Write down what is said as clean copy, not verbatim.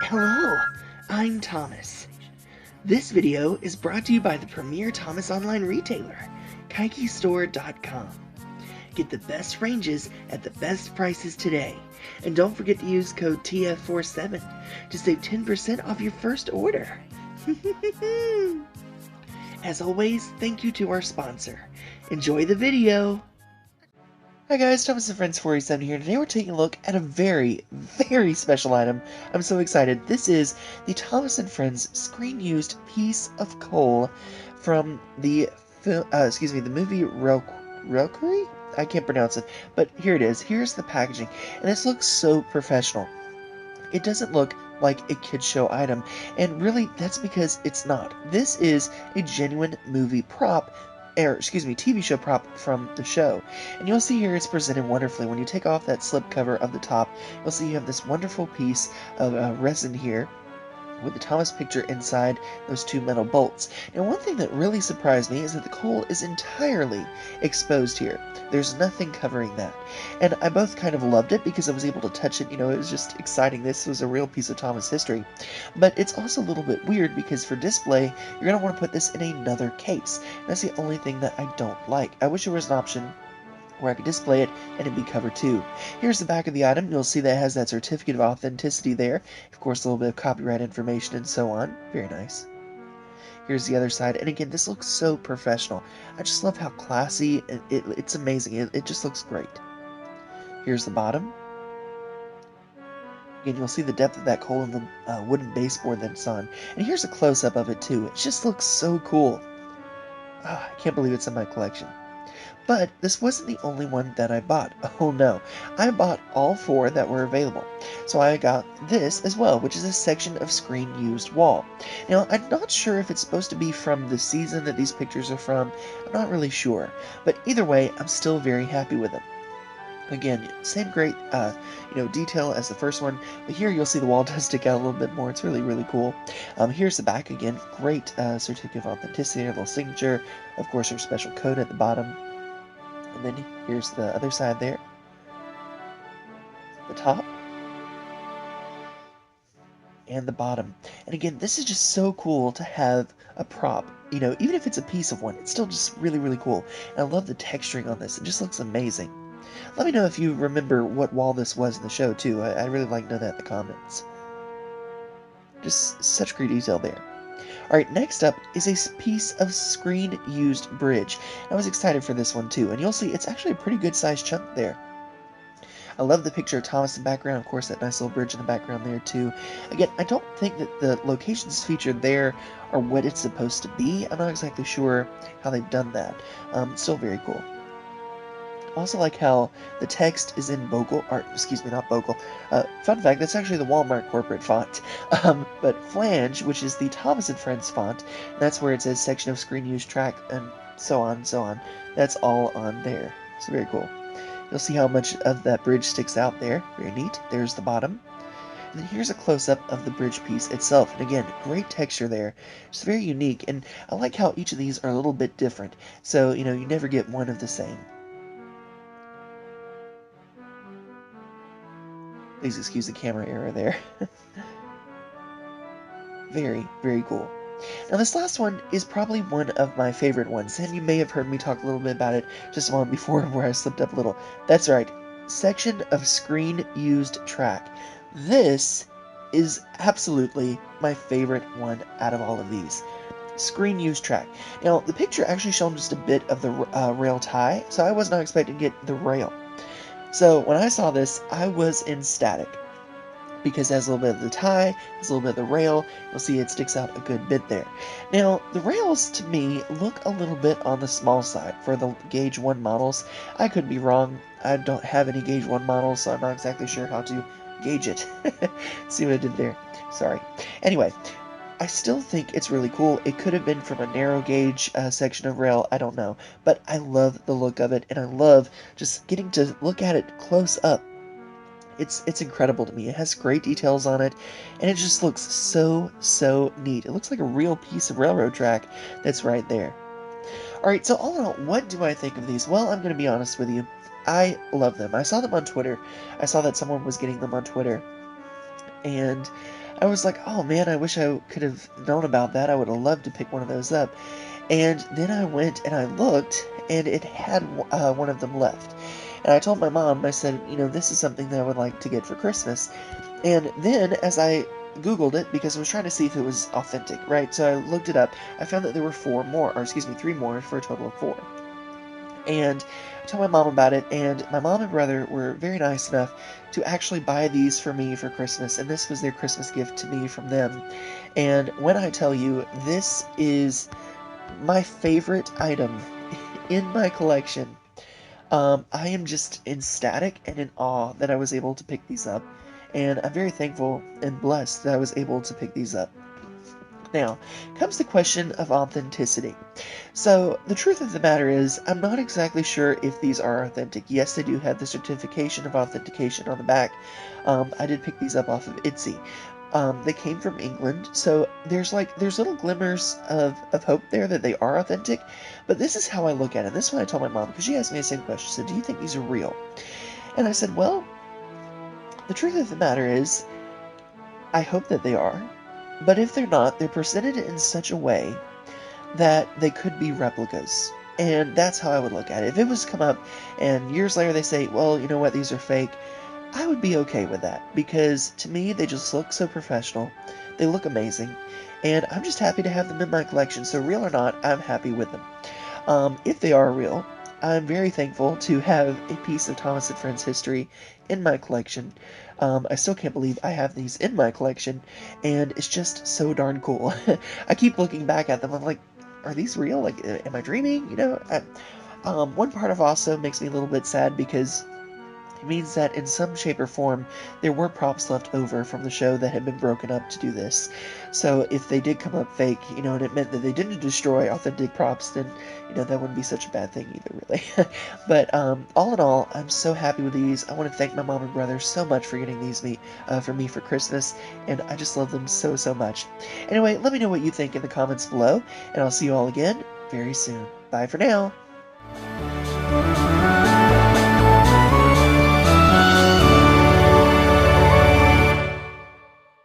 Hello, I'm Thomas. This video is brought to you by the premier Thomas online retailer, KikeStore.com. Get the best ranges at the best prices today. And don't forget to use code TF47 to save 10% off your first order. As always, thank you to our sponsor. Enjoy the video! Hi guys, Thomas and Friends 47 here. Today we're taking a look at a very, very special item. I'm so excited. This is the Thomas and Friends screen-used piece of coal from the movie Relquery? I can't pronounce it, but here it is. Here's the packaging, and this looks so professional. It doesn't look like a kid show item, and really that's because it's not. This is a genuine movie prop, TV show prop from the show. And you'll see here it's presented wonderfully. When you take off that slip cover of the top, you'll see you have this wonderful piece of resin here with the Thomas picture inside those two metal bolts. Now, one thing that really surprised me is that the coal is entirely exposed here. There's nothing covering that. And I both kind of loved it because I was able to touch it. You know, it was just exciting. This was a real piece of Thomas history. But it's also a little bit weird because for display, you're going to want to put this in another case. And that's the only thing that I don't like. I wish there was an option where I could display it and it'd be covered too. Here's the back of the item. You'll see that it has that certificate of authenticity there. Of course, a little bit of copyright information and so on. Very nice. Here's the other side. And again, this looks so professional. I just love how classy. It's amazing. It just looks great. Here's the bottom. Again, you'll see the depth of that coal in the wooden baseboard that it's on. And here's a close-up of it too. It just looks so cool. Oh, I can't believe it's in my collection. But this wasn't the only one that I bought. Oh no, I bought all four that were available. So I got this as well, which is a section of screen used wall. Now, I'm not sure if it's supposed to be from the season that these pictures are from. I'm not really sure. But either way, I'm still very happy with them. Again, same great, detail as the first one, but here you'll see the wall does stick out a little bit more. It's really, really cool. Here's the back again. Great certificate of authenticity, a little signature. Of course, there's special code at the bottom. And then here's the other side there. The top. And the bottom. And again, this is just so cool to have a prop. You know, even if it's a piece of one, it's still just really, really cool. And I love the texturing on this. It just looks amazing. Let me know if you remember what wall this was in the show, too. I really like to know that in the comments. Just such great detail there. Alright, next up is a piece of screen-used bridge. I was excited for this one too, and you'll see it's actually a pretty good sized chunk there. I love the picture of Thomas in the background, of course that nice little bridge in the background there too. Again, I don't think that the locations featured there are what it's supposed to be. I'm not exactly sure how they've done that. Still very cool. Also like how the text is in Bogle, or excuse me, not Bogle. Fun fact, that's actually the Walmart corporate font. But Flange, which is the Thomas & Friends font, that's where it says section of screen use track, and so on and so on. That's all on there. It's very cool. You'll see how much of that bridge sticks out there. Very neat. There's the bottom. And then here's a close-up of the bridge piece itself. And again, great texture there. It's very unique, and I like how each of these are a little bit different. So, you know, you never get one of the same. Please excuse the camera error there. Very, very cool. Now this last one is probably one of my favorite ones, and you may have heard me talk a little bit about it just a moment before where I slipped up a little. That's right, section of screen used track. This is absolutely my favorite one out of all of these. Screen used track. Now the picture actually showed just a bit of the rail tie, so I was not expecting to get the rail. So when I saw this, I was ecstatic because it has a little bit of the tie, has a little bit of the rail. You'll see it sticks out a good bit there. Now, the rails to me look a little bit on the small side for the Gauge 1 models. I could be wrong. I don't have any Gauge 1 models, so I'm not exactly sure how to gauge it. See what I did there? Sorry. Anyway, I still think it's really cool. It could have been from a narrow gauge section of rail, I don't know. But I love the look of it, and I love just getting to look at it close up. It's incredible to me. It has great details on it, and it just looks so, so neat. It looks like a real piece of railroad track that's right there. Alright, so all in all, what do I think of these? Well, I'm going to be honest with you. I love them. I saw them on Twitter. I saw that someone was getting them on Twitter. And I was like, oh man, I wish I could have known about that. I would have loved to pick one of those up. And then I went and I looked, and it had one of them left. And I told my mom, I said, this is something that I would like to get for Christmas. And then, as I Googled it, because I was trying to see if it was authentic, right? So I looked it up. I found that there were three more, for a total of four. And I told my mom about it, and my mom and brother were very nice enough to actually buy these for me for Christmas, and this was their Christmas gift to me from them. And when I tell you, this is my favorite item in my collection, I am just ecstatic and in awe that I was able to pick these up, and I'm very thankful and blessed that I was able to pick these up. Now, comes the question of authenticity. So, the truth of the matter is, I'm not exactly sure if these are authentic. Yes, they do have the certification of authentication on the back. I did pick these up off of Etsy. They came from England, so there's little glimmers of hope there that they are authentic. But this is how I look at it. This is what I told my mom, because she asked me the same question. She said, "Do you think these are real?" And I said, "Well, the truth of the matter is, I hope that they are. But if they're not, they're presented in such a way that they could be replicas." And that's how I would look at it. If it was come up and years later they say, well, you know what, these are fake, I would be okay with that, because to me they just look so professional. They look amazing, and I'm just happy to have them in my collection. So real or not, I'm happy with them. If they are real, I'm very thankful to have a piece of Thomas and Friends history in my collection. I still can't believe I have these in my collection, and it's just so darn cool. I keep looking back at them. I'm like, are these real? Like, am I dreaming? One part of also makes me a little bit sad, because it means that in some shape or form, there were props left over from the show that had been broken up to do this. So if they did come up fake, and it meant that they didn't destroy authentic props, then, that wouldn't be such a bad thing either, really. But all in all, I'm so happy with these. I want to thank my mom and brother so much for getting these for me for Christmas, and I just love them so, so much. Anyway, let me know what you think in the comments below, and I'll see you all again very soon. Bye for now.